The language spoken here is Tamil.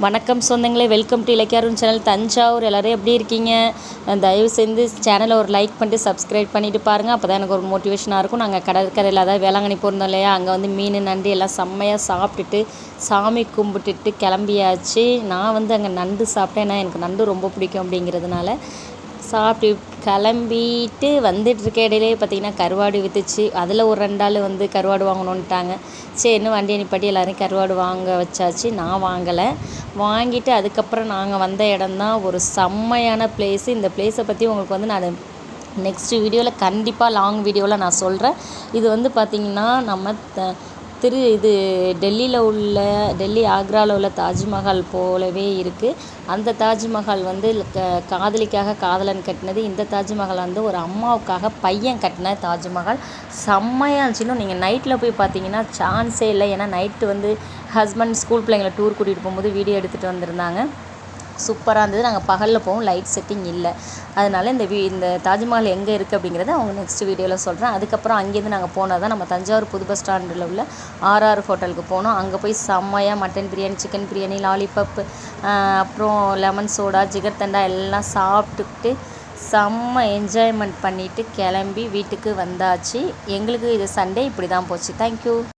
வணக்கம் சொந்தங்களே, வெல்கம் டு இலக்கியாரும் சேனல் தஞ்சாவூர். எல்லோரும் எப்படி இருக்கீங்க? தயவு செஞ்சு சேனலை ஒரு லைக் பண்ணிட்டு சப்ஸ்கிரைப் பண்ணிவிட்டு பாருங்கள். அப்போ தான் எனக்கு ஒரு மோட்டிவேஷனாக இருக்கும். நாங்கள் கடற்கரையில் அதாவது வேளாங்கண்ணி போயிருந்தோம் இல்லையா, அங்கே வந்து மீன் நண்டு எல்லாம் செம்மையாக சாப்பிட்டுட்டு சாமி கும்பிட்டுட்டு கிளம்பியாச்சு. நான் வந்து அங்கே நண்டு சாப்பிட்டேன். ஏன்னா எனக்கு நண்டு ரொம்ப பிடிக்கும் அப்படிங்கிறதுனால சாப்பிட்டு கிளம்பிட்டு வந்துட்டுருக்க இடையிலே பார்த்திங்கன்னா கருவாடு விற்றுச்சு. அதில் ஒரு 2 ஆள் வந்து கருவாடு வாங்கணுன்ட்டாங்க. சரின்னு வண்டியை நிப்பாட்டி எல்லோரும் கருவாடு வாங்க வச்சாச்சு. நான் வாங்கலை. வாங்கிட்டு அதுக்கப்புறம் நாங்கள் வந்த இடம்தான் ஒரு செம்மையான பிளேஸு. இந்த பிளேஸை பற்றி உங்களுக்கு வந்து நான் நெக்ஸ்ட்டு வீடியோவில் கண்டிப்பாக லாங் வீடியோவில் நான் சொல்கிறேன். இது வந்து பார்த்திங்கன்னா நம்ம டெல்லி ஆக்ராவில் உள்ள தாஜ்மஹால் போலவே இருக்குது. அந்த தாஜ்மஹால் வந்து காதலிக்காக காதலன் கட்டினது. இந்த தாஜ்மஹால் வந்து ஒரு அம்மாவுக்காக பையன் கட்டின தாஜ்மஹால். செம்மையாக இருந்துச்சு. இன்னும் நீங்கள் நைட்டில் போய் பார்த்தீங்கன்னா சான்ஸே இல்லை. ஏன்னா நைட்டு வந்து ஹஸ்பண்ட் ஸ்கூல் பிள்ளைங்களை டூர் கூட்டிகிட்டு போகும்போது வீடியோ எடுத்துகிட்டு வந்திருந்தாங்க. சூப்பராக இருந்தது. நாங்கள் பகலில் போவோம், லைட் செட்டிங் இல்லை. அதனால் இந்த தாஜ்மஹால் எங்கே இருக்குது அப்படிங்கிறத அவங்க நெக்ஸ்ட் வீடியோவில் சொல்கிறேன். அதுக்கப்புறம் அங்கேருந்து நாங்கள் போனது தான் நம்ம தஞ்சாவூர் புது பஸ் ஸ்டாண்டில் உள்ள RR ஹோட்டலுக்கு போனோம். அங்கே போய் செம்மையாக mutton biryani, chicken biryani, lollipop, அப்புறம் லெமன் சோடா, ஜிகர் தண்டா எல்லாம் சாப்பிட்டுக்கிட்டு செம்ம என்ஜாய்மெண்ட் பண்ணிவிட்டு கிளம்பி வீட்டுக்கு வந்தாச்சு. எங்களுக்கு இது சண்டே இப்படி தான் போச்சு. தேங்க்யூ.